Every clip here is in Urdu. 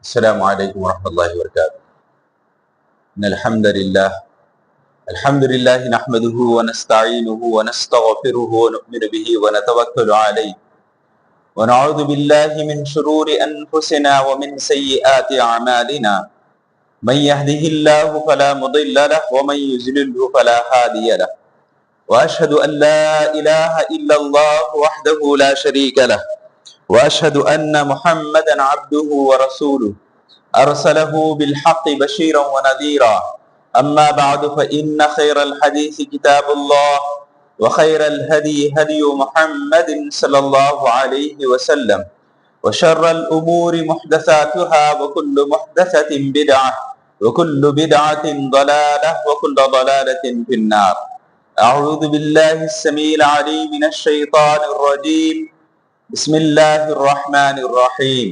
السلام علیکم ورحمۃ اللہ وبرکاتہ۔ ان الحمد للہ نحمده ونستعینه ونستغفره ونؤمن به ونتوکل علیہ ونعوذ باللہ من شرور انفسنا ومن سیئات اعمالنا من يهده اللہ فلا مضل له ومن يضلل فلا هادی له واشهد ان لا الہ الا اللہ وحده لا شریک له واشهد ان محمدا عبده ورسوله ارسله بالحق بشيرا ونذيرا اما بعد فان خير الحديث كتاب الله وخير الهدي هدي محمد صلى الله عليه وسلم وشر الامور محدثاتها وكل محدثة بدعة وكل بدعة ضلالة وكل ضلالة في النار۔ اعوذ بالله السميع العليم من الشيطان الرجيم، بسم الله الرحمن الرحيم۔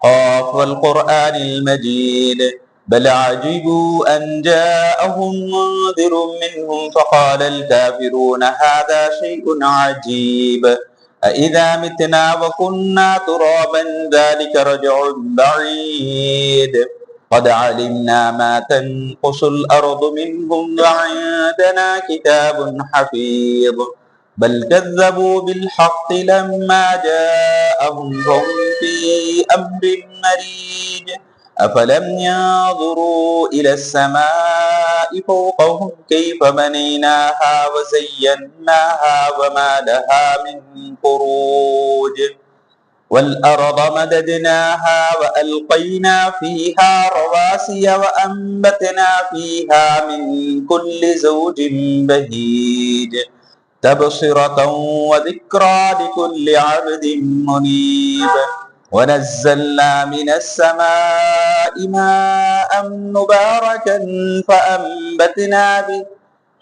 قاف والقرآن المجيد بل عجبوا أن جاءهم منذر منهم فقال الكافرون هذا شيء عجيب أإذا متنا وكنا ترابا ذلك رجع بعيد قد علمنا ما تنقص الأرض منهم وعندنا كتاب حفيظ بل كذبوا بالحق لما جاءهم فهم في أمر مريج أفلم ينظروا إلى السماء فوقهم كيف بنيناها وزيناها وما لها من فروج والأرض مددناها وألقينا فيها رواسي وأنبتنا فيها من كل زوج بهيج تبصرة وذكرى لكل عبد منيب ونزلنا من السماء ماء مباركا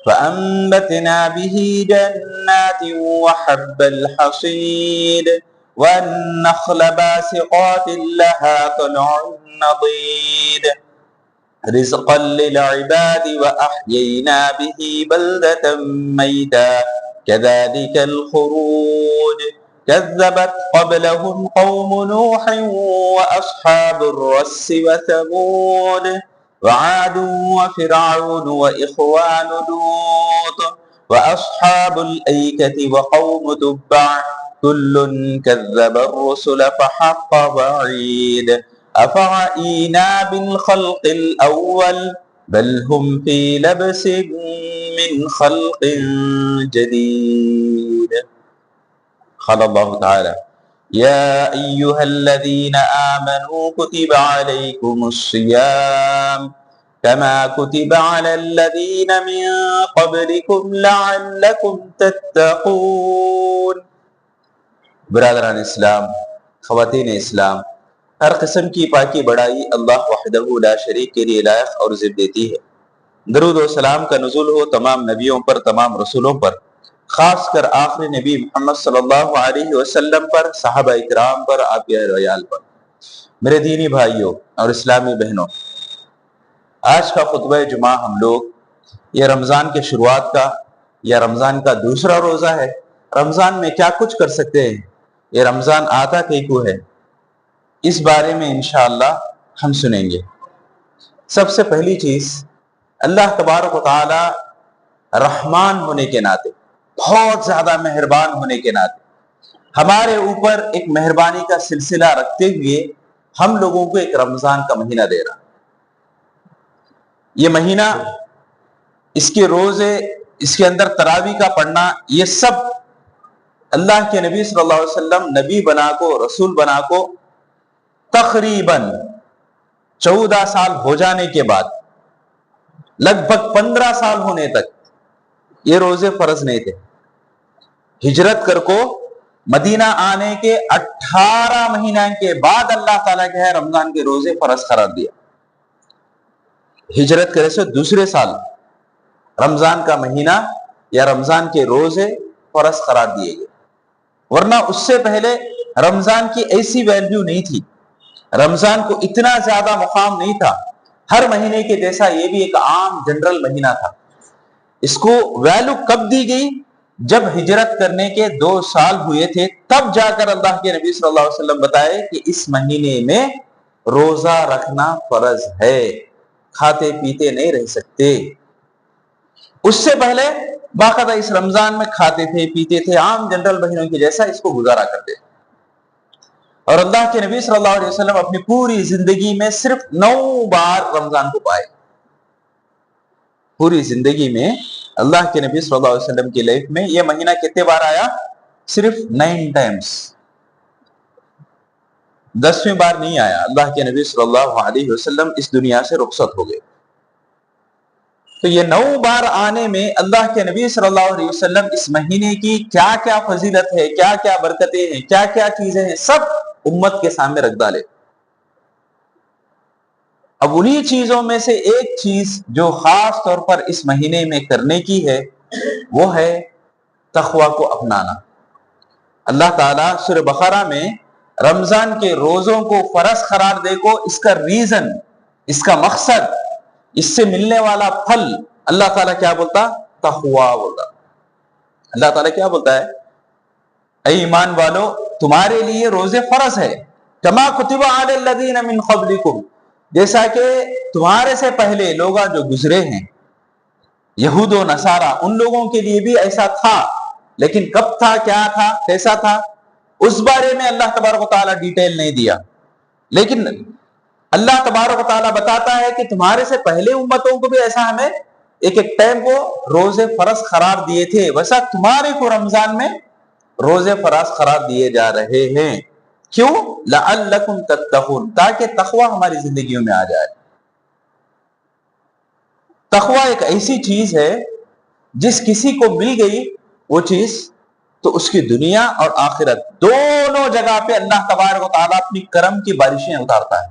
فأنبتنا به جنات وحب الحصيد والنخل باسقات لها طلع نضيد رزقا للعباد وأحيينا به بلدة ميتا كذلك الخروج كذبت قبلهم قوم نوح وأصحاب الرس وثمود وعاد وفرعون وإخوان لوط وأصحاب الأيكة وقوم تبع كل كذب الرسل فحق وعيد أفرأينا بالخلق الأول بل هم في لبس من خلق جديد۔ قال الله تعالى يا أيها الذين آمنوا كتب عليكم الصيام كما كتب على الذين من قبلكم لعلكم تتقون۔ برادران اسلام، خواتین اسلام، ہر قسم کی پاکی بڑائی اللہ وحدہ لا شریک کے لیے لائق اور ذب دیتی ہے۔ درود و سلام کا نزول ہو تمام نبیوں پر، تمام رسولوں پر، خاص کر آخری نبی محمد صلی اللہ علیہ وسلم پر، صحابہ اکرام پر، آقائے رویال پر۔ میرے دینی بھائیوں اور اسلامی بہنوں، آج کا خطبہ جمعہ ہم لوگ یہ رمضان کے شروعات کا یا رمضان کا دوسرا روزہ ہے، رمضان میں کیا کچھ کر سکتے ہیں، یہ رمضان آتا کیوں ہے، اس بارے میں انشاءاللہ ہم سنیں گے۔ سب سے پہلی چیز، اللہ تبارک و تعالی رحمان ہونے کے ناطے، بہت زیادہ مہربان ہونے کے ناطے ہمارے اوپر ایک مہربانی کا سلسلہ رکھتے ہوئے ہم لوگوں کو ایک رمضان کا مہینہ دے رہا۔ یہ مہینہ، اس کے روزے، اس کے اندر تراویح کا پڑھنا، یہ سب اللہ کے نبی صلی اللہ علیہ وسلم نبی بنا کو، رسول بنا کو تقریباً 14 سال ہو جانے کے بعد، لگ بھگ 15 سال ہونے تک یہ روزے فرض نہیں تھے۔ ہجرت کر کو مدینہ آنے کے 18 مہینہ کے بعد اللہ تعالیٰ کے ہے رمضان کے روزے فرض قرار دیا۔ ہجرت کرے سے دوسرے سال رمضان کا مہینہ یا رمضان کے روزے فرض قرار دیے گئے، ورنہ اس سے پہلے رمضان کی ایسی ویلیو نہیں تھی، رمضان کو اتنا زیادہ مقام نہیں تھا، ہر مہینے کے جیسا یہ بھی ایک عام جنرل مہینہ تھا۔ اس کو ویلیو کب دی گئی؟ جب ہجرت کرنے کے 2 سال ہوئے تھے، تب جا کر اللہ کے نبی صلی اللہ علیہ وسلم بتائے کہ اس مہینے میں روزہ رکھنا فرض ہے، کھاتے پیتے نہیں رہ سکتے۔ اس سے پہلے باقاعدہ اس رمضان میں کھاتے تھے پیتے تھے، عام جنرل مہینوں کے جیسا اس کو گزارا کرتے تھے۔ اور اللہ کے نبی صلی اللہ علیہ وسلم اپنی پوری زندگی میں صرف 9 بار رمضان کو پائے۔ پوری زندگی میں اللہ کے نبی صلی اللہ علیہ وسلم کی لائف میں یہ مہینہ کتنے بار آیا؟ صرف 9 ٹائمز، 10ویں بار نہیں آیا۔ اللہ کے نبی صلی اللہ علیہ وسلم اس دنیا سے رخصت ہو گئے۔ تو یہ 9 بار آنے میں اللہ کے نبی صلی اللہ علیہ وسلم اس مہینے کی کیا کیا فضیلت ہے، کیا کیا برکتیں ہیں، کیا کیا چیزیں ہیں، سب امت کے سامنے رکھ ڈالے۔ اب انہی چیزوں میں سے ایک چیز جو خاص طور پر اس مہینے میں کرنے کی ہے وہ ہے تقوی کو اپنانا۔ اللہ تعالیٰ سورہ بقرہ میں رمضان کے روزوں کو فرض قرار دے کو اس کا ریزن، اس کا مقصد، اس سے ملنے والا پھل اللہ تعالیٰ کیا بولتا؟ تقوی بولتا۔ اللہ تعالیٰ کیا بولتا ہے؟ اے ایمان والو، تمہارے لیے روزے فرض ہے، کما کتب علی الذین من قبلکم، جیسا کہ تمہارے سے پہلے لوگ جو گزرے ہیں، یہود و نصارہ، ان لوگوں کے لیے بھی ایسا تھا، لیکن کب تھا، کیا تھا، کیسا تھا، اس بارے میں اللہ تبارک و تعالیٰ ڈیٹیل نہیں دیا۔ لیکن اللہ تبارک و تعالیٰ بتاتا ہے کہ تمہارے سے پہلے امتوں کو بھی ایسا ہمیں ایک ایک ٹائم کو روزے فرض قرار دیے تھے، ویسا تمہارے کو رمضان میں روزے فرض قرار دیے جا رہے ہیں۔ کیوں؟ لعلکم تتقون، تاکہ تقوی ہماری زندگیوں میں آ جائے۔ تقوی ایک ایسی چیز ہے جس کسی کو مل گئی وہ چیز تو اس کی دنیا اور آخرت دونوں جگہ پہ اللہ تبارک و تعالیٰ اپنی کرم کی بارشیں اتارتا ہے۔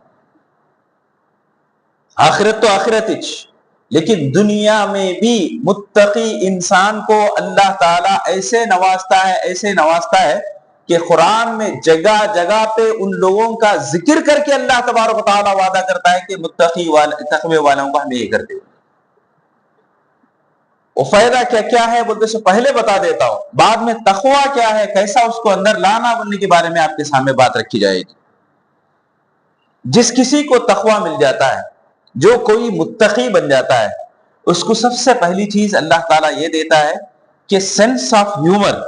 آخرت تو آخرت ہی، لیکن دنیا میں بھی متقی انسان کو اللہ تعالیٰ ایسے نوازتا ہے، ایسے نوازتا ہے کہ قرآن میں جگہ جگہ پہ ان لوگوں کا ذکر کر کے اللہ تبارک و تعالیٰ وعدہ کرتا ہے کہ تقوی والوں کو ہمیں یہ کر دے۔ وہ فائدہ کیا کیا ہے بولتے سے پہلے بتا دیتا ہوں، بعد میں تقوی کیا ہے، کیسا اس کو اندر لانا بننے کے بارے میں آپ کے سامنے بات رکھی جائے گی۔ جس کسی کو تقوی مل جاتا ہے، جو کوئی متقی بن جاتا ہے، اس کو سب سے پہلی چیز اللہ تعالیٰ یہ دیتا ہے کہ سینس آف ہیومر،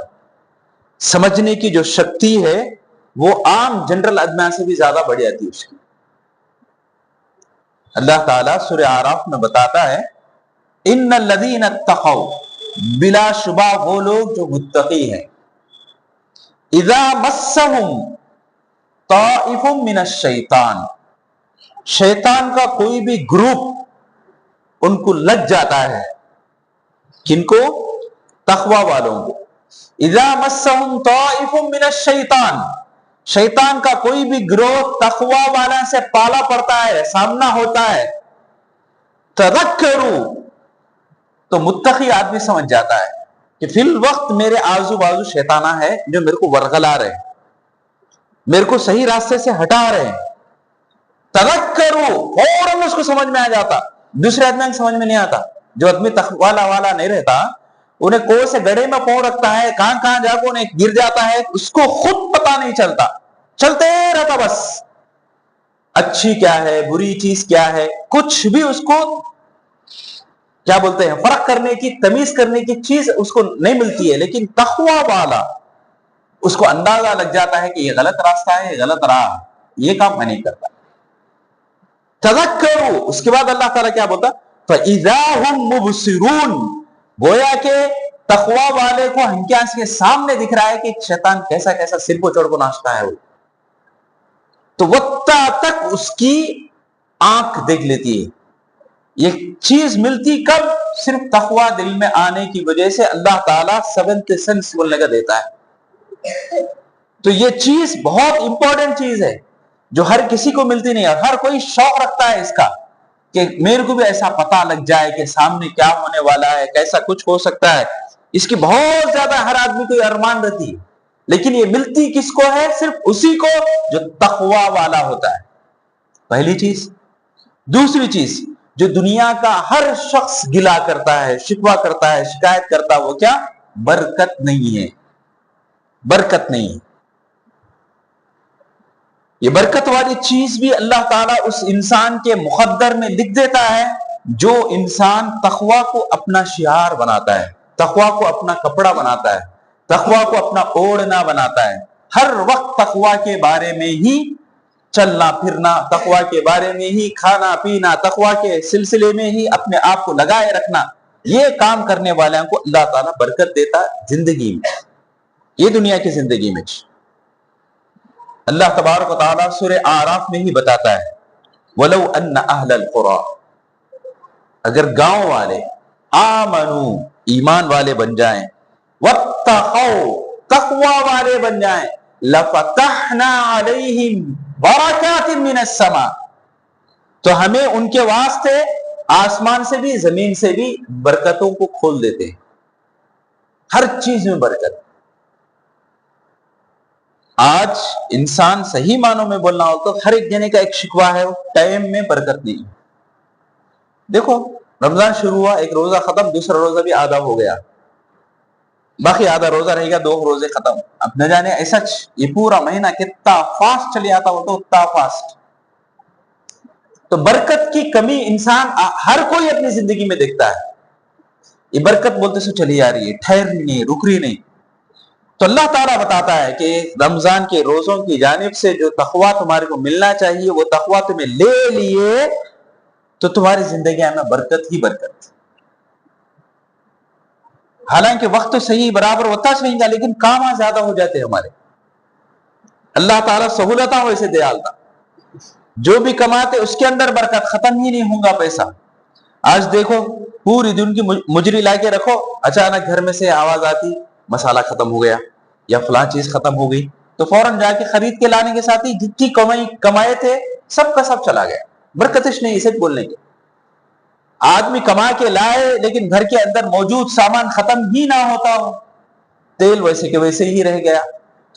سمجھنے کی جو شکتی ہے وہ عام جنرل آدمی سے بھی زیادہ بڑھ جاتی ہے اس کی۔ اللہ تعالیٰ سورہ اعراف میں بتاتا ہے ان الذین اتقوا، بلا شبہ وہ لوگ جو متقی ہیں، اذا مسهم طائف من الشیطان، شیطان کا کوئی بھی گروپ ان کو لگ جاتا ہے، کن کو؟ تقوی والوں کو۔ اذا مسهم طائف من الشیطان، شیطان کا کوئی بھی گروہ تقوی والا سے پالا پڑتا ہے، سامنا ہوتا ہے، تذکروا، تو متقی آدمی سمجھ جاتا ہے کہ فی الوقت میرے آزو بازو شیطانہ ہے جو میرے کو ورغلا رہے ہیں، میرے کو صحیح راستے سے ہٹا رہے ہیں۔ تذکروا، فوراً اس کو سمجھ میں آ جاتا، دوسرے آدمی کو سمجھ میں نہیں آتا۔ جو آدمی تقوی والا نہیں رہتا، انہیں کوئی سے گڑھے میں پاؤں رکھتا ہے، کہاں کہاں جا کے انہیں گر جاتا ہے، اس کو خود پتا نہیں چلتا، چلتے رہتا بس، اچھی کیا ہے بری چیز کیا ہے، کچھ بھی اس کو کیا بولتے ہیں فرق کرنے کی، تمیز کرنے کی چیز اس کو نہیں ملتی ہے۔ لیکن تقوی والا اس کو اندازہ لگ جاتا ہے کہ یہ غلط راستہ ہے، یہ غلط راہ، یہ کام میں نہیں کرتا۔ تذکروا، اس کے بعد اللہ تعالیٰ کیا بولتا؟ فَإِذَا هُمْ مُبْصِرُونَ، گویا کہ تقوی والے کو ہنکے آنکھ کے سامنے دکھ رہا ہے کہ شیطان کیسا کیسا سر کو چڑھ کو ناچتا ہے، وہ تو وقت تک اس کی آنکھ دیکھ لیتی ہے۔ یہ چیز ملتی کب؟ صرف تقوی دل میں آنے کی وجہ سے اللہ تعالیٰ سیونتھ سینس بولنے کا دیتا ہے۔ تو یہ چیز بہت امپورٹنٹ چیز ہے جو ہر کسی کو ملتی نہیں ہے، ہر کوئی شوق رکھتا ہے اس کا کہ میرے کو بھی ایسا پتہ لگ جائے کہ سامنے کیا ہونے والا ہے، کیسا کچھ ہو سکتا ہے، اس کی بہت زیادہ ہر آدمی کو ارمان رہتی ہے۔ لیکن یہ ملتی کس کو ہے؟ صرف اسی کو جو تقوی والا ہوتا ہے، پہلی چیز۔ دوسری چیز، جو دنیا کا ہر شخص گلا کرتا ہے، شکوہ کرتا ہے، شکایت کرتا ہے، وہ کیا؟ برکت نہیں ہے، برکت نہیں ہے۔ یہ برکت والی چیز بھی اللہ تعالیٰ اس انسان کے مقدر میں لکھ دیتا ہے جو انسان تقوی کو اپنا شعار بناتا ہے، تقوی کو اپنا کپڑا بناتا ہے، تقوی کو اپنا اوڑھنا بناتا ہے، ہر وقت تقوی کے بارے میں ہی چلنا پھرنا، تقوی کے بارے میں ہی کھانا پینا، تقوی کے سلسلے میں ہی اپنے آپ کو لگائے رکھنا، یہ کام کرنے والوں کو اللہ تعالیٰ برکت دیتا زندگی میں، یہ دنیا کی زندگی میں۔ اللہ تبارک و تعالیٰ سورہ اعراف میں ہی بتاتا ہے وَلَوْ أَنَّ أَهْلَ الْقُرَىٰ، اگر گاؤں والے آمنو ایمان والے بن جائیں، وَاتَّقَوْا تقوی والے بن جائیں، لَفَتَحْنَا عَلَيْهِمْ بَرَكَاتٍ مِّنَ السَّمَاءِ، تو ہمیں ان کے واسطے آسمان سے بھی زمین سے بھی برکتوں کو کھول دیتے ہیں، ہر چیز میں برکت۔ آج انسان صحیح معنوں میں بولنا ہو تو ہر ایک جنے کا ایک شکوہ ہے، ٹائم میں برکت نہیں۔ دیکھو رمضان شروع ہوا، ایک روزہ ختم، دوسرا روزہ بھی آدھا ہو گیا، باقی آدھا روزہ رہے گا، 2 روزے ختم۔ اب نہ جانے ایسا یہ پورا مہینہ کتنا فاسٹ چلے آتا ہو، تو اتنا فاسٹ۔ تو برکت کی کمی انسان ہر کوئی اپنی زندگی میں دیکھتا ہے، یہ برکت بولتے سے چلی آ رہی ہے، ٹھہر نہیں، رک رہی نہیں۔ تو اللہ تعالیٰ بتاتا ہے کہ رمضان کے روزوں کی جانب سے جو تقویٰ تمہارے کو ملنا چاہیے وہ تقویٰ تمہیں لے لیے تو تمہاری زندگی میں برکت ہی برکت۔ حالانکہ وقت تو صحیح برابر ہوتا صحیح گا، لیکن کام زیادہ ہو جاتے ہیں ہمارے۔ اللہ تعالیٰ سہولتاں ویسے دے آلتا، جو بھی کماتے اس کے اندر برکت، ختم ہی نہیں ہوگا پیسہ۔ آج دیکھو پوری دن کی مجری لا کے رکھو، اچانک گھر میں سے آواز آتی مسالہ ختم ہو گیا یا فلاں چیز ختم ہو گئی، تو فوراً جا کے خرید کے لانے کے ساتھ ہی جتنی کمائے تھے سب کا سب چلا گیا، برکتش نہیں اسے بولنے کے۔ آدمی کما کے لائے لیکن گھر کے اندر موجود سامان ختم ہی نہ ہوتا ہو، تیل ویسے کے ویسے ہی رہ گیا،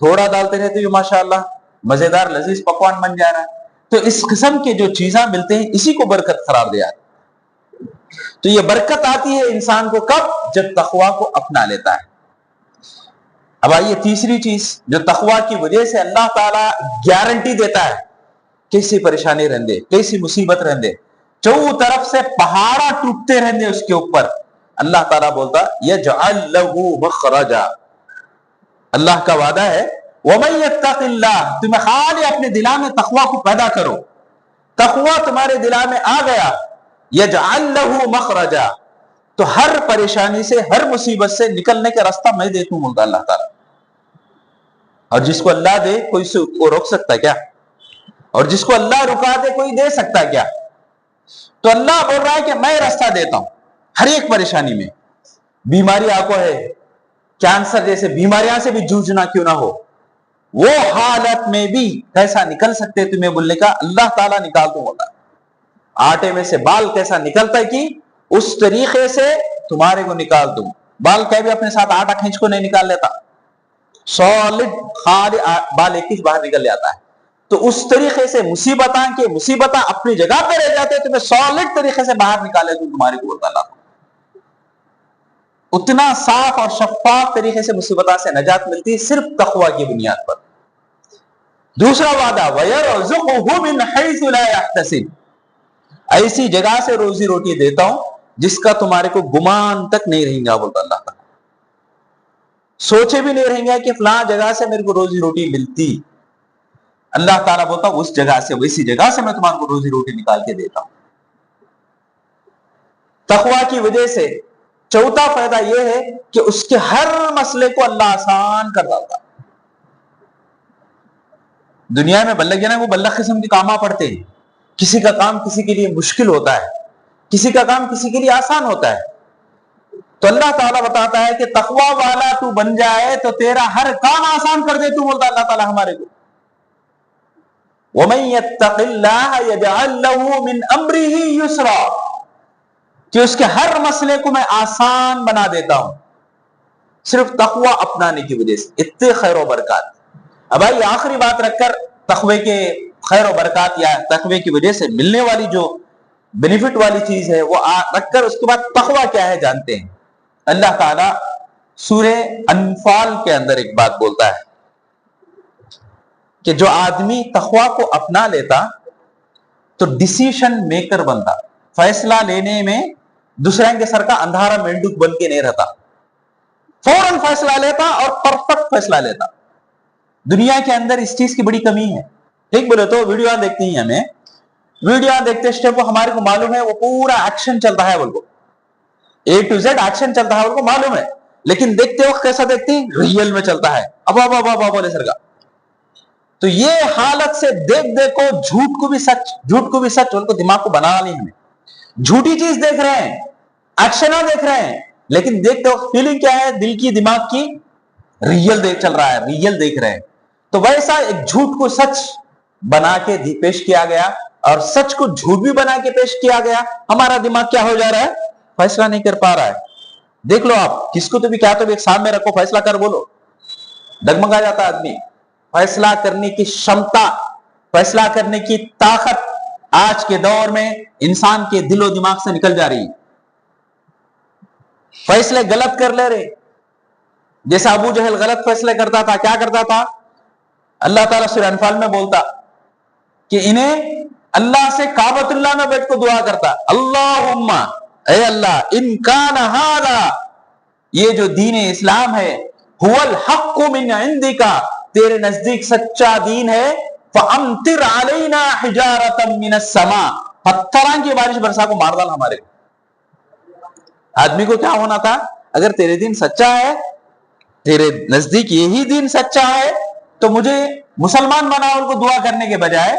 تھوڑا ڈالتے رہتے ہوئے ماشاءاللہ مزیدار لذیذ پکوان بن جا رہا ہے۔ تو اس قسم کے جو چیزاں ملتے ہیں اسی کو برکت قرار دیا۔ تو یہ برکت آتی ہے انسان کو کب؟ جب تقوی کو اپنا لیتا ہے۔ اب آئیے تیسری چیز جو تقوی کی وجہ سے اللہ تعالیٰ گارنٹی دیتا ہے، کیسی پریشانی رہندے، کیسی مصیبت رہندے، چاروں طرف سے پہاڑا ٹوٹتے رہندے اس کے اوپر، اللہ تعالیٰ بولتا یجعل لہ مخرجا، اللہ کا وعدہ ہے وَمَن يَتَّقِ اللَّهَ، تمہیں خالی اپنے دلا میں تقوی کو پیدا کرو، تقوی تمہارے دلا میں آ گیا، یجعل لہ مخرجا، تو ہر پریشانی سے ہر مصیبت سے نکلنے کا راستہ میں دیتا ہوں، بولتا اللہ تعالیٰ۔ اور جس کو اللہ دے کوئی سے وہ روک سکتا کیا؟ اور جس کو اللہ رکا دے کوئی دے سکتا کیا؟ تو اللہ بول رہا ہے کہ میں راستہ دیتا ہوں ہر ایک پریشانی میں۔ بیماری آپ کو ہے، کینسر جیسے بیماریاں سے بھی جوجھنا کیوں نہ ہو، وہ حالت میں بھی کیسا نکل سکتے تمہیں بولنے کا اللہ تعالیٰ نکال دوں ہوتا۔ آٹے میں سے بال کیسا نکلتا ہے کہ اس طریقے سے تمہارے کو نکال دوں۔ بال کیا بھی اپنے ساتھ آٹا کھینچ کو نہیں نکال لیتا، سالڈ خالی بال ایک ہی باہر نکل جاتا ہے۔ تو اس طریقے سے مصیبتاں اپنی جگہ پہ رہ جاتے، تمہیں سالڈ طریقے سے باہر نکالے تو تمہارے کو بولتا اللہ۔ اتنا صاف اور شفاف طریقے سے مصیبتوں سے نجات ملتی ہے صرف تقوی کی بنیاد پر۔ دوسرا وعدہ وَيَرْزُقُهُ مِنْ حَيْثُ لَا يَحْتَسِبُ، ایسی جگہ سے روزی روٹی دیتا ہوں جس کا تمہارے کو گمان تک نہیں رہیں گا، بولتا اللہ تعالیٰ۔ سوچے بھی نہیں رہیں گا کہ فلاں جگہ سے میرے کو روزی روٹی ملتی، اللہ تعالیٰ بولتا اس جگہ سے، ویسی جگہ سے میں تمہارے کو روزی روٹی نکال کے دیتا ہوں۔ تقوی کی وجہ سے چوتھا فائدہ یہ ہے کہ اس کے ہر مسئلے کو اللہ آسان کر دیتا۔ دنیا میں بلغ جانا وہ بلغ قسم کے کام پڑتے ہیں، کسی کا کام کسی کے لیے مشکل ہوتا ہے، کسی کا کام کسی کے لیے آسان ہوتا ہے۔ تو اللہ تعالیٰ بتاتا ہے کہ تقوی والا تو بن جائے تو تیرا ہر کام آسان کر دے تو، بولتا اللہ تعالیٰ ہمارے کو وَمَن يَتَّقِ اللَّهَ يَجْعَل لَّهُ مِنْ أَمْرِهِ يُسْرًا، کہ اس کے ہر مسئلے کو میں آسان بنا دیتا ہوں صرف تقوی اپنانے کی وجہ سے۔ اتنے خیر و برکات۔ اب آئیے آخری بات رکھ کر تقوی کے خیر و برکات یا تقوی کی وجہ سے ملنے والی جو بینیفٹ والی چیز ہے وہ رکھ کر اس کے بعد تقوی کیا ہے جانتے ہیں۔ اللہ تعالیٰ سورہ انفال کے اندر ایک بات بولتا ہے کہ جو آدمی تقوی کو اپنا لیتا تو ڈسیشن میکر بنتا، فیصلہ لینے میں دوسرے کے سر کا اندھارا مینڈک بن کے نہیں رہتا، فوراً فیصلہ لیتا اور پرفیکٹ فیصلہ لیتا۔ دنیا کے اندر اس چیز کی بڑی کمی ہے، ٹھیک بولے تو ویڈیو دیکھتی ہیں ہمیں، ویڈیو دیکھتے اسٹیپ کو ہمارے کو معلوم ہے وہ پورا ایکشن چلتا ہے، بول کو اے ٹو زیڈ ایکشن چلتا ہے، بول کو معلوم ہے، لیکن دیکھتے وقت کیسا دیکھتی؟ ریئل میں چلتا ہے، اب اب اب اب بولے سر کا۔ تو یہ حالت سے دیکھ دیکھو جھوٹ کو بھی سچ، جھوٹ کو بھی سچ، ان کو دماغ کو بنا لی ہمیں، جھوٹی چیز دیکھ رہے ہیں، ایکشن دیکھ رہے ہیں، لیکن دیکھتے وقت فیلنگ کیا ہے دل کی دماغ کی؟ ریئل دیکھ چل رہا ہے، ریئل دیکھ رہے ہیں۔ تو ویسا ایک جھوٹ کو سچ بنا کے پیش کیا گیا اور سچ کو جھوٹ بھی بنا کے پیش کیا گیا، ہمارا دماغ کیا ہو جا رہا ہے؟ فیصلہ نہیں کر پا رہا ہے۔ دیکھ لو آپ کس کو تو بھی کیا تو بھی ایک سامنے رکھو، فیصلہ کر بولو، ڈگمگا جاتا آدمی۔ فیصلہ کرنے کی شمتا، فیصلہ کرنے کی طاقت آج کے دور میں انسان کے دل و دماغ سے نکل جا رہی ہے، فیصلے غلط کر لے رہے۔ جیسا ابو جہل غلط فیصلے کرتا تھا، کیا کرتا تھا؟ اللہ تعالیٰ سورہ انفال میں بولتا کہ انہیں اللہ سے کعبۃ اللہ میں بیٹھ کو دعا کرتا، اللہم اے اللہ ان کان ھذا، یہ جو دین اسلام ہے، هو الحق من عندک، تیرے نزدیک سچا دین ہے، فامطر علینا حجارۃ من السماء، پتھراں کی بارش برسا کو مار ڈال ہمارے کو۔ آدمی کو کیا ہونا تھا؟ اگر تیرے دین سچا ہے، تیرے نزدیک یہی دین سچا ہے، تو مجھے مسلمان بناؤ کو دعا کرنے کے بجائے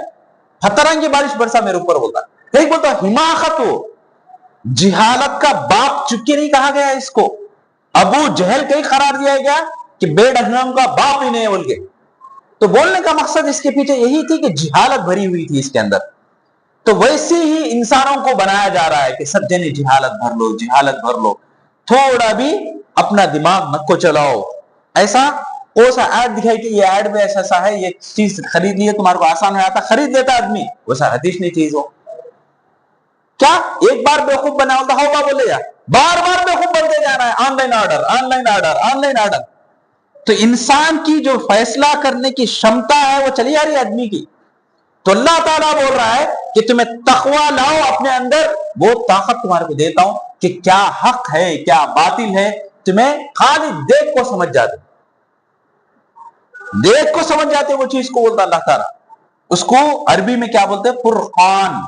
پتھراں کی بارش برسا میرے اوپر ہوتا۔ ایک بولتا حماقت ہو، جہالت کا باپ چپکے نہیں کہا گیا اس کو، ابو جہل کہیں قرار دیا گیا کہ بے ڈھنگوں کا باپ ہی نہیں ہے بول کے۔ تو بولنے کا مقصد اس کے پیچھے یہی تھی کہ جہالت بھری ہوئی تھی اس کے اندر۔ تو ویسے ہی انسانوں کو بنایا جا رہا ہے کہ سب جنے جہالت بھر لو، جہالت بھر لو، تھوڑا بھی اپنا دماغ مت کو چلاؤ۔ ایسا کون سا ایڈ دکھائی کہ یہ ایڈ میں ایسا ہے، یہ چیز خرید لیے تمہارے کو آسان ہو جاتا، خرید لیتا آدمی، ویسا حدیث نہیں چیز ہو۔ کیا ایک بار بیوقوف بنا ہوتا ہوگا بولے جا، بار بار بیوقوف بنتے جا رہا ہے، on line order, on line order, on line order. تو انسان کی جو فیصلہ کرنے کی شمتا ہے وہ چلی آ رہی ہے آدمی کی۔ تو اللہ تعالیٰ بول رہا ہے کہ تمہیں تقوی لاؤ اپنے اندر، وہ طاقت تمہارے کو دیتا ہوں کہ کیا حق ہے کیا باطل ہے، تمہیں خالی دیکھ کو سمجھ جاتے، دیکھ کو سمجھ جاتے وہ چیز کو بولتا اللہ تعالیٰ۔ اس کو عربی میں کیا بولتے ہیں؟ فرقان،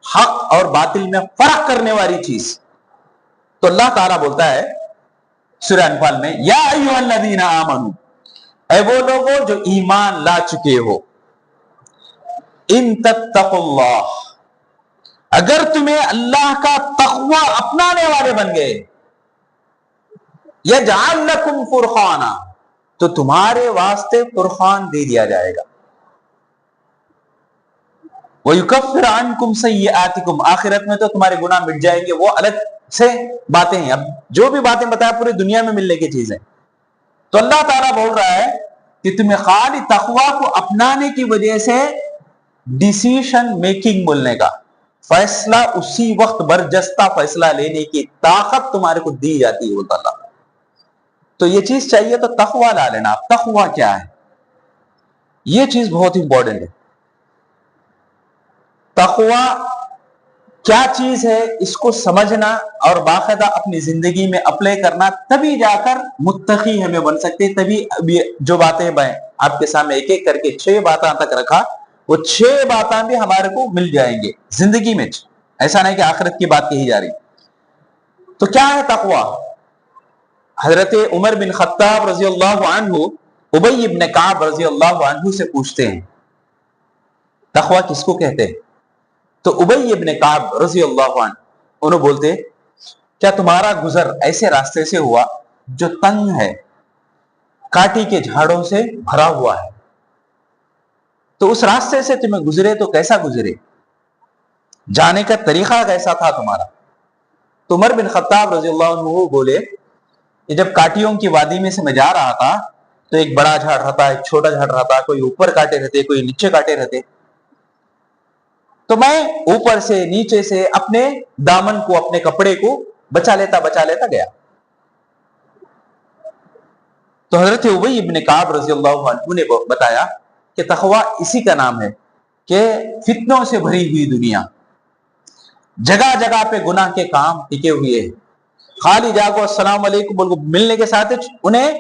حق اور باطل میں فرق کرنے والی چیز۔ تو اللہ تعالیٰ بولتا ہے سورہ انفال میں، یا ایھا الذین آمنوا، اے وہ لوگوں جو ایمان لا چکے ہو، ان تتقوا اللہ، اگر تمہیں اللہ کا تقوی اپنانے والے بن گئے، یجعل لکم فرقانا، تو تمہارے واسطے فرقان دے دیا جائے گا، وَيُكَفِّرْ عَنْكُمْ سَيِّئَاتِكُمْ، آخرت میں تو تمہارے گناہ مٹ جائیں گے۔ وہ الگ سے باتیں ہیں، اب جو بھی باتیں بتایا پوری دنیا میں ملنے کی چیزیں۔ تو اللہ تعالیٰ بول رہا ہے کہ تمہیں خالی تقوی کو اپنانے کی وجہ سے ڈیسیشن میکنگ بولنے کا، فیصلہ اسی وقت برجستہ فیصلہ لینے کی طاقت تمہارے کو دی جاتی ہے بولتا اللہ۔ تو یہ چیز چاہیے تو تقوی لا لینا۔ تقوی کیا ہے؟ یہ چیز بہت امپورٹنٹ ہے۔ تقوی کیا چیز ہے اس کو سمجھنا اور باقاعدہ اپنی زندگی میں اپلائی کرنا، تبھی جا کر متقی ہمیں بن سکتے۔ تبھی جو باتیں آپ کے سامنے ایک ایک کر کے 6 باتیں تک رکھا، وہ 6 باتیں بھی ہمارے کو مل جائیں گے زندگی میں، ایسا نہیں کہ آخرت کی بات کہی جا رہی۔ تو کیا ہے تقوی؟ حضرت عمر بن خطاب رضی اللہ عنہ ابی بن کعب رضی اللہ عنہ سے پوچھتے ہیں تقوی کس کو کہتے ہیں؟ تو ابی بن کعب رضی اللہ عنہ انہوں بولتے، کیا تمہارا گزر ایسے راستے سے ہوا جو تنگ ہے، کاٹی کے جھاڑوں سے بھرا ہوا ہے، تو اس راستے سے تمہیں گزرے تو کیسا گزرے، جانے کا طریقہ کیسا تھا تمہارا؟ تو عمر بن خطاب رضی اللہ عنہ بولے کہ جب کاٹیوں کی وادی میں سے میں جا رہا تھا تو ایک بڑا جھاڑ رہتا، ایک چھوٹا جھاڑ رہتا، کوئی اوپر کاٹے رہتے، کوئی نیچے کاٹے رہتے، تو میں اوپر سے نیچے سے اپنے دامن کو، اپنے کپڑے کو بچا لیتا گیا۔ تو حضرت ابی بن کعب رضی اللہ عنہ نے بتایا کہ تقوی اسی کا نام ہے کہ فتنوں سے بھری ہوئی دنیا، جگہ جگہ پہ گناہ کے کام ٹکے ہوئے ہیں، خالی جاگو السلام علیکم بول کو ملنے کے ساتھ انہیں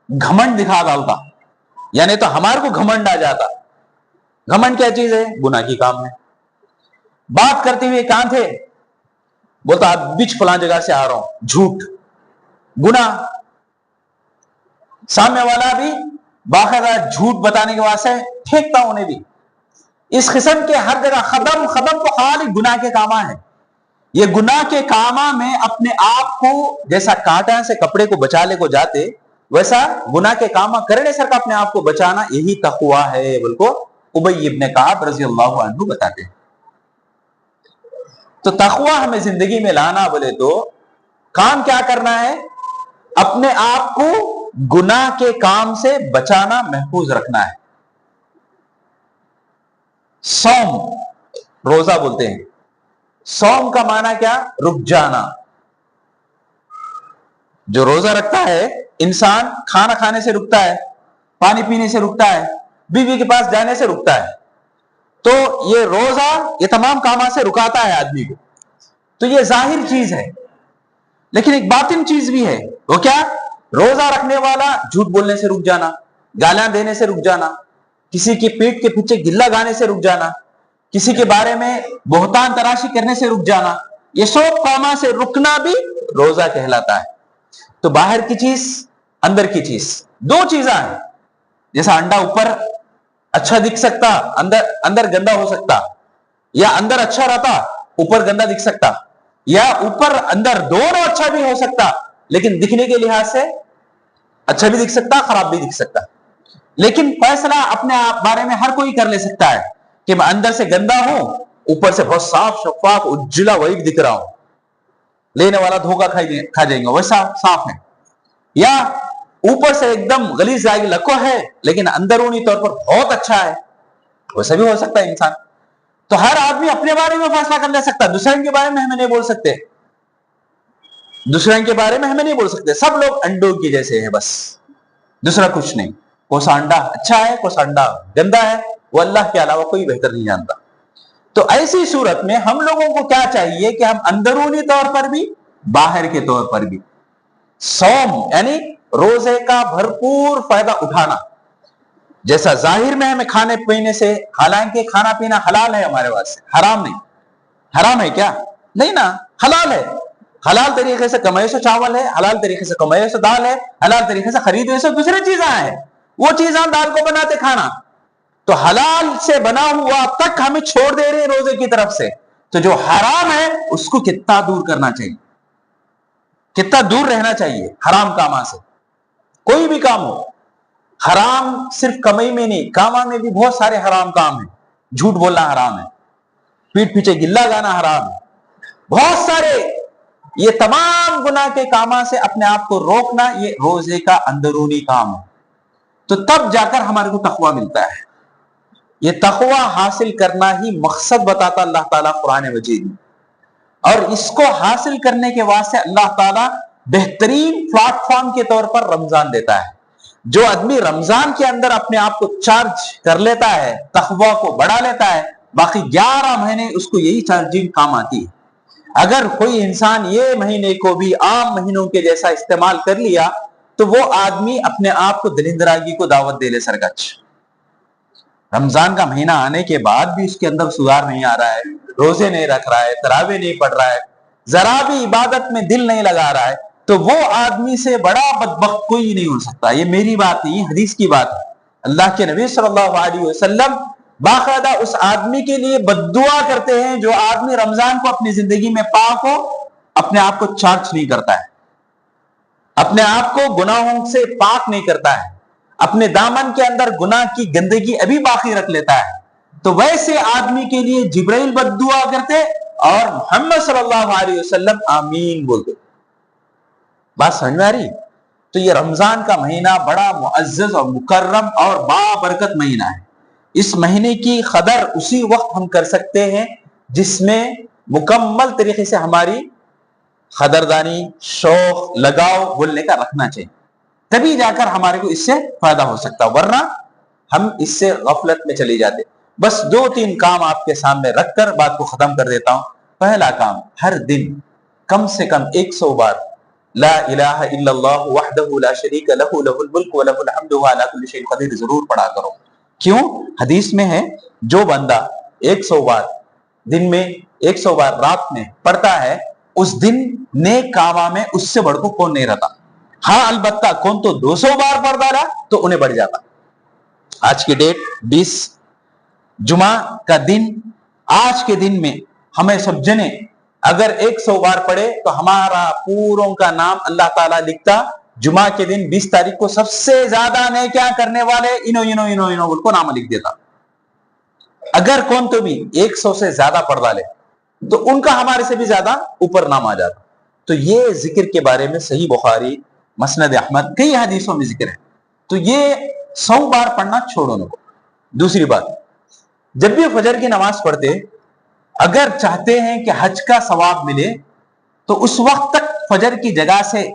گھمنڈ دکھا ڈالتا، یعنی تو ہمارے کو گھمنڈ آ جاتا۔ گھمنڈ کیا چیز ہے؟ گناہ کی کام ہے۔ بات کرتے ہوئے کہاں تھے؟ بولتا بچ فلاں جگہ سے آ رہا ہوں، جھوٹ، گناہ۔ سامنے والا بھی باقاعدہ جھوٹ بتانے کے واسطے پھینکتا انہیں بھی۔ اس قسم کے ہر جگہ خدم تو خالی گناہ کے کاماں ہیں۔ یہ گناہ کے کاماں میں اپنے آپ کو جیسا کانٹا سے کپڑے کو بچا لے کو جاتے، ویسا گناہ کے کاماں کرنے سر کا اپنے آپ کو بچانا یہی تقوی ہے، بلکہ ابی ابن کعب رضی اللہ عنہ بتاتے ہیں۔ تو تقوی ہمیں زندگی میں لانا بولے تو کام کیا کرنا ہے؟ اپنے آپ کو گناہ کے کام سے بچانا، محفوظ رکھنا ہے۔ صوم، روزہ بولتے ہیں۔ صوم کا معنی کیا؟ رک جانا۔ جو روزہ رکھتا ہے انسان کھانا کھانے سے رکتا ہے، پانی پینے سے رکتا ہے، بیوی کے پاس جانے سے رکتا ہے، تو یہ روزہ یہ تمام کاموں سے رکاتا ہے آدمی کو۔ تو یہ ظاہر چیز ہے، لیکن ایک باطن چیز بھی ہے، وہ کیا؟ روزہ رکھنے والا جھوٹ بولنے سے رک جانا، گالیاں دینے سے رک جانا، کسی کی پیٹ کے پیچھے گلہ گانے سے رک جانا، کسی کے بارے میں بہتان تراشی کرنے سے رک جانا، یہ سب کاموں سے رکنا بھی روزہ کہلاتا ہے۔ تو باہر کی چیز، اندر کی چیز، دو چیزاں ہیں۔ جیسا انڈا اوپر اچھا دکھ سکتا، اندر گندا ہو سکتا، یا اندر اچھا رہتا اوپر گندا دکھ سکتا، یا اوپر اندر دونوں اچھا بھی ہو سکتا، لیکن دکھنے کے لحاظ سے اچھا بھی دکھ سکتا، خراب بھی دکھ سکتا۔ لیکن فیصلہ اپنے بارے میں ہر کوئی کر لے سکتا ہے کہ میں اندر سے گندا ہوں، اوپر سے بہت صاف شفاف اجلا وائٹ دکھ رہا ہوں، لینے والا دھوکہ کھا جائیں گا، ویسا صاف ہے۔ یا اوپر سے ایک دم غلیظ لکو ہے لیکن اندرونی طور پر بہت اچھا ہے، ویسا بھی ہو سکتا ہے انسان۔ تو ہر آدمی اپنے بارے میں فیصلہ کر لے سکتا ہے، دوسرے کے بارے میں ہمیں نہیں بول سکتے، دوسرے کے بارے میں ہمیں نہیں بول سکتے۔ سب لوگ انڈوں کی جیسے ہیں، بس دوسرا کچھ نہیں۔ کوئی سا انڈا اچھا ہے، کوئی سا انڈا گندا ہے، وہ اللہ کے علاوہ کوئی بہتر نہیں جانتا۔ تو ایسی صورت میں ہم لوگوں کو کیا چاہیے کہ ہم اندرونی طور پر بھی باہر کے طور پر بھی صوم یعنی روزے کا بھرپور فائدہ اٹھانا۔ جیسا ظاہر میں ہمیں کھانے پینے سے، حالانکہ کھانا پینا حلال ہے ہمارے واسطے، حرام نہیں۔ حرام ہے کیا؟ نہیں نا، حلال ہے۔ حلال طریقے سے کمائے سے چاول ہے، حلال طریقے سے کمائے سے دال ہے، حلال طریقے سے خریدے سے دوسری چیزیں ہیں، وہ چیزاں دال کو بناتے کھانا۔ تو حلال سے بنا ہوا تک ہمیں چھوڑ دے رہے ہیں روزے کی طرف سے، تو جو حرام ہے اس کو کتنا دور کرنا چاہیے، کتنا دور رہنا چاہیے حرام کاموں سے۔ کوئی بھی کام ہو، حرام صرف کمائی میں نہیں، کاموں میں بھی بہت سارے حرام کام ہیں۔ جھوٹ بولنا حرام ہے، پیٹ پیچھے گلہ گانا حرام ہے، بہت سارے۔ یہ تمام گناہ کے کاموں سے اپنے آپ کو روکنا یہ روزے کا اندرونی کام ہے۔ تو تب جا کر ہمارے کو تقوی ملتا ہے۔ یہ تقوی حاصل کرنا ہی مقصد بتاتا اللہ تعالیٰ قرآن مجید میں، اور اس کو حاصل کرنے کے واسطے اللہ تعالیٰ بہترین پلیٹ فارم کے طور پر رمضان دیتا ہے۔ جو آدمی رمضان کے اندر اپنے آپ کو چارج کر لیتا ہے، تقوی کو بڑھا لیتا ہے، باقی 11 مہینے اس کو یہی چارجنگ کام آتی ہے۔ اگر کوئی انسان یہ مہینے کو بھی عام مہینوں کے جیسا استعمال کر لیا تو وہ آدمی اپنے آپ کو دلندراگی کو دعوت دے لے سرگچ۔ رمضان کا مہینہ آنے کے بعد بھی اس کے اندر سدھار نہیں آ رہا ہے، روزے نہیں رکھ رہا ہے، تراویح نہیں پڑھ رہا ہے، ذرا بھی عبادت میں دل نہیں لگا رہا ہے، تو وہ آدمی سے بڑا بدبخت کوئی نہیں ہو سکتا۔ یہ میری بات نہیں، حدیث کی بات ہے۔ اللہ کے نبی صلی اللہ علیہ وسلم باقاعدہ اس آدمی کے لیے بددعا کرتے ہیں جو آدمی رمضان کو اپنی زندگی میں پاک ہو، اپنے آپ کو چارج نہیں کرتا ہے، اپنے آپ کو گناہوں سے پاک نہیں کرتا ہے، اپنے دامن کے اندر گناہ کی گندگی ابھی باقی رکھ لیتا ہے، تو ویسے آدمی کے لیے جبرائیل بددعا کرتے اور محمد صلی اللہ علیہ وسلم آمین بولتے۔ بات سمجھ میں آ رہی؟ تو یہ رمضان کا مہینہ بڑا معزز اور مکرم اور بابرکت مہینہ ہے۔ اس مہینے کی قدر اسی وقت ہم کر سکتے ہیں جس میں مکمل طریقے سے ہماری قدردانی، شوق، لگاؤ بولنے کا رکھنا چاہیے، تبھی جا کر ہمارے کو اس سے فائدہ ہو سکتا ہے، ورنہ ہم اس سے غفلت میں چلے جاتے. بس 2-3 کام آپ کے سامنے رکھ کر بات کو ختم کر دیتا ہوں. پہلا کام، ہر دن کم سے کم 100 بار لا الہ الا اللہ وحدہ لا شریک لہ لہ الملک ولہ الحمد وهو علی کل شیء قدیر ضرور پڑھا کرو. کیوں؟ حدیث میں ہے جو بندہ 100 بار دن میں 100 بار رات میں پڑھتا ہے اس دن نیک کاموں میں اس سے بڑھ کو کون نہیں رہتا. ہاں البتہ کون تو 200 بار پڑھ ڈالا تو انہیں بڑھ جاتا. آج کی ڈیٹ 20 جمعہ کا دن، آج کے دن میں ہمیں سب جنے اگر 100 بار پڑھے تو ہمارا پوروں کا نام اللہ تعالیٰ لکھتا. جمعہ کے دن 20 تاریخ کو سب سے زیادہ نیکیاں کرنے والے انو بول کو نام لکھ دیتا. اگر کون تو بھی 100 سے زیادہ پڑھ ڈالے تو ان کا ہمارے سے بھی زیادہ اوپر نام آ جاتا. تو یہ ذکر کے بارے میں صحیح بخاری، مسند احمد کئی حدیثوں میں ذکر ہے. تو یہ 100 بار پڑھنا چھوڑو نہ. دوسری بات، جب بھی فجر کی نماز پڑھتے اگر چاہتے ہیں کہ حج کا ثواب ملے تو اس وقت تک فجر کی جگہ سے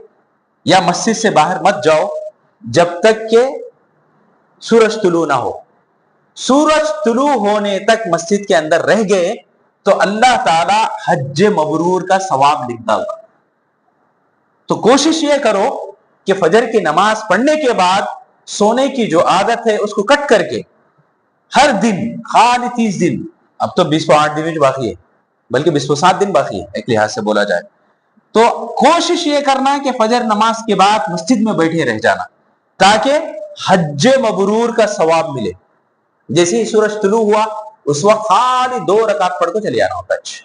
یا مسجد سے باہر مت جاؤ جب تک کہ سورج طلوع نہ ہو. سورج طلوع ہونے تک مسجد کے اندر رہ گئے تو اللہ تعالی حج مبرور کا ثواب لکھتا ہوگا. تو کوشش یہ کرو کہ فجر کی نماز پڑھنے کے بعد سونے کی جو عادت ہے اس کو کٹ کر کے ہر دن خالی 30 دن، اب تو 28 دن باقی ہے بلکہ 27 دن باقی ہے ایک لحاظ سے بولا جائے تو کوشش یہ کرنا ہے کہ فجر نماز کے بعد مسجد میں بیٹھے رہ جانا تاکہ حج مبرور کا ثواب ملے. جیسے ہی سورج طلوع ہوا اس وقت خالی 2 رکعت پڑھ کو چلے آنا ہوتا ہے.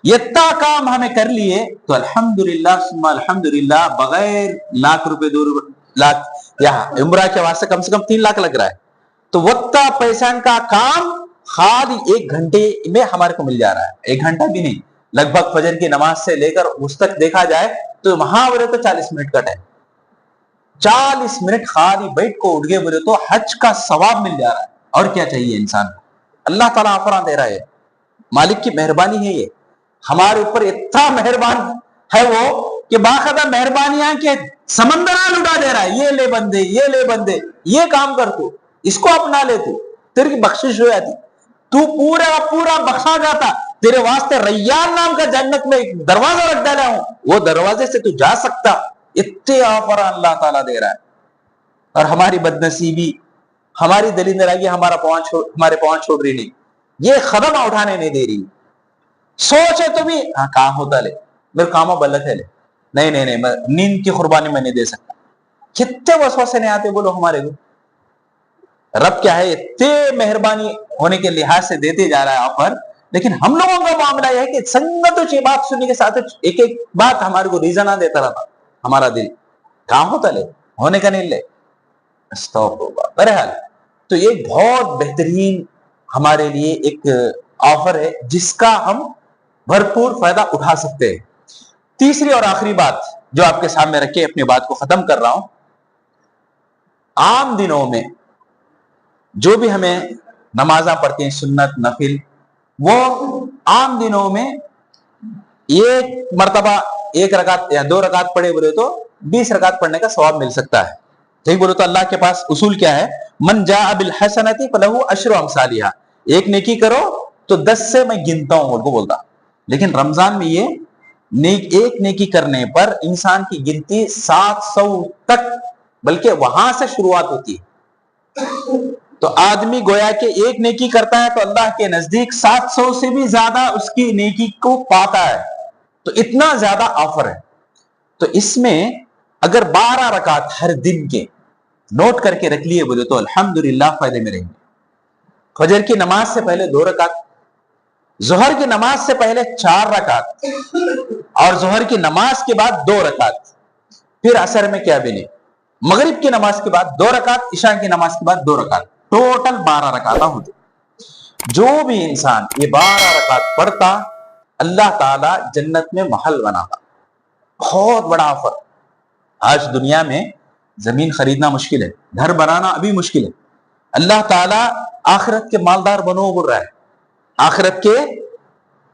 یہ کام ہمیں کر لیے تو الحمدللہ ثم الحمدللہ بغیر لاکھ روپے 2 لاکھ یا عمرہ کے واسطے کم سے کم 3 لاکھ لگ رہا ہے تو وقت پیسان کا کام خالی 1 گھنٹے میں ہمارے کو مل جا رہا ہے. 1 گھنٹہ بھی نہیں، لگ بھگ فجر کی نماز سے لے کر اس تک دیکھا جائے تو وہاں بولے تو 40 منٹ کا ٹائم، 40 منٹ خالی بیٹھ کو اٹھ گئے بولے تو حج کا ثواب مل جا رہا ہے. اور کیا چاہیے انسان کو؟ اللہ تعالیٰ آفران دے رہا ہے، مالک کی مہربانی ہے. یہ ہمارے اوپر اتنا مہربان ہے وہ کہ باقاعدہ مہربانیاں کے سمندران اڑا دے رہا ہے. یہ لے بندے، یہ لے بندے، یہ کام کر تو، اس کو اپنا لے تو تیری کی بخشش ہو جاتی، تو پورا پورا بخشا جاتا. تیرے واسطے ریان نام کا جنت میں ایک دروازہ رکھ ڈالا ہوں، وہ دروازے سے تو جا سکتا. اتنے آفر اللہ تعالیٰ دے رہا ہے. اور ہماری بدنصیبی، ہماری دلیندراگی ہمارے پاؤں چھوڑ رہی نہیں، یہ قدم اٹھانے نہیں دے رہی. سوچے تو بھی ہاں کام ہوتا لے، میرے کاموں بلت ہے لے، نہیں نیند کی قربانی میں نہیں دے سکتا. کتنے وسوسے نہیں آتے بولو ہمارے کو. رب کیا ہے اتنے مہربانی ہونے کے لحاظ سے دیتے جا رہا ہے آفر. لیکن ہم لوگوں کا معاملہ یہ ہے کہ سنگت بات سننے کے ساتھ ایک ایک بات ہمارے کو ریزن دیتا رہتا. ہمارا دل کام ہوتا لے، ہونے کا نہیں لے. بہرحال تو یہ بہت بہترین ہمارے لیے ایک آفر ہے جس کا ہم بھرپور فائدہ اٹھا سکتے ہیں. تیسری اور آخری بات جو آپ کے سامنے رکھے اپنی بات کو ختم کر رہا ہوں. عام دنوں میں جو بھی ہمیں نمازاں پڑھتے ہیں سنت نفل، وہ عام دنوں میں 1 مرتبہ 1 رکعت یا 2 رکعت پڑھے بولے تو 20 رکعت پڑھنے کا ثواب مل سکتا ہے. صحیح بولے تو اللہ کے پاس اصول کیا ہے؟ من جاء بالحسنۃ فلہ عشر امثالھا. ایک نیکی کرو تو 10 سے میں گنتا ہوں وہ بولتا. لیکن رمضان میں یہ ایک نیکی کرنے پر انسان کی گنتی 700 تک، بلکہ وہاں سے شروعات ہوتی ہے. تو آدمی گویا کہ ایک نیکی کرتا ہے تو اللہ کے نزدیک 700 سے بھی زیادہ اس کی نیکی کو پاتا ہے. تو اتنا زیادہ آفر ہے. تو اس میں اگر 12 رکعت ہر دن کے نوٹ کر کے رکھ لیے بولے تو الحمدللہ فائدے میں رہیں گے. فجر کی نماز سے پہلے 2 رکعت، ظہر کی نماز سے پہلے 4 رکعت اور ظہر کی نماز کے بعد 2 رکعت، پھر عصر میں کیا بھی نہیں، مغرب کی نماز کے بعد 2 رکعت، عشاء کی نماز کے بعد 2 رکعت، ٹوٹل 12 رکعت ہوتے. جو بھی انسان یہ 12 رکعت پڑھتا اللہ تعالی جنت میں محل بناتا. بہت بڑا آفر. آج دنیا میں زمین خریدنا مشکل ہے، گھر بنانا ابھی مشکل ہے. اللہ تعالیٰ آخرت کے مالدار بنو بول رہا ہے. آخرت کے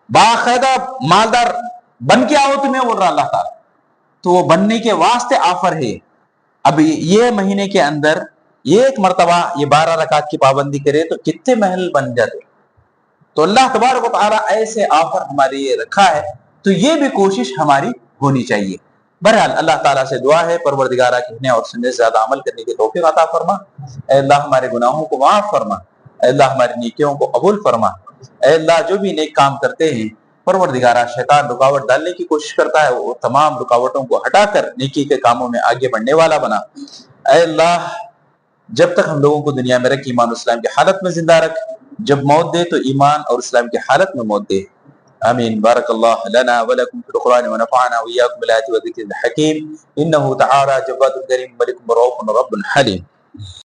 باقاعدہ مالدار بن کے آؤ تمہیں بول رہا اللہ تعالیٰ. تو وہ بننے کے واسطے آفر ہے. اب یہ مہینے کے اندر یہ ایک مرتبہ یہ 12 رکعت کی پابندی کرے تو کتنے محل بن جاتے. تو اللہ تبارک و تعالیٰ ایسے آفر ہمارے لیے رکھا ہے, تو یہ بھی کوشش ہماری ہونی چاہیے. بہرحال اللہ تعالیٰ سے دعا ہے پروردگارہ کہنے اور سننے سے زیادہ عمل کرنے کی توفیق عطا فرما. اے اللہ ہمارے گناہوں کو معاف فرما, اے اللہ ہماری نیکیوں کو قبول فرما. اے اللہ جو بھی نیک کام کرتے ہیں پروردگارہ شیطان رکاوٹ ڈالنے کی کوشش کرتا ہے, وہ تمام رکاوٹوں کو ہٹا کر نیکی کے کاموں میں آگے بڑھنے والا بنا. اے اللہ جب تک ہم لوگوں کو دنیا میں رکھ ایمان اور اسلام کی حالت میں زندہ رکھ, جب موت دے تو ایمان اور اسلام کی حالت میں موت دے. آمین. بارک اللہ لنا ولکم فی القرآن ونفعنا وإیاکم بالآیات والذکر الحکیم. انہ تعالی جواد کریم ملک رؤوف رب حلیم.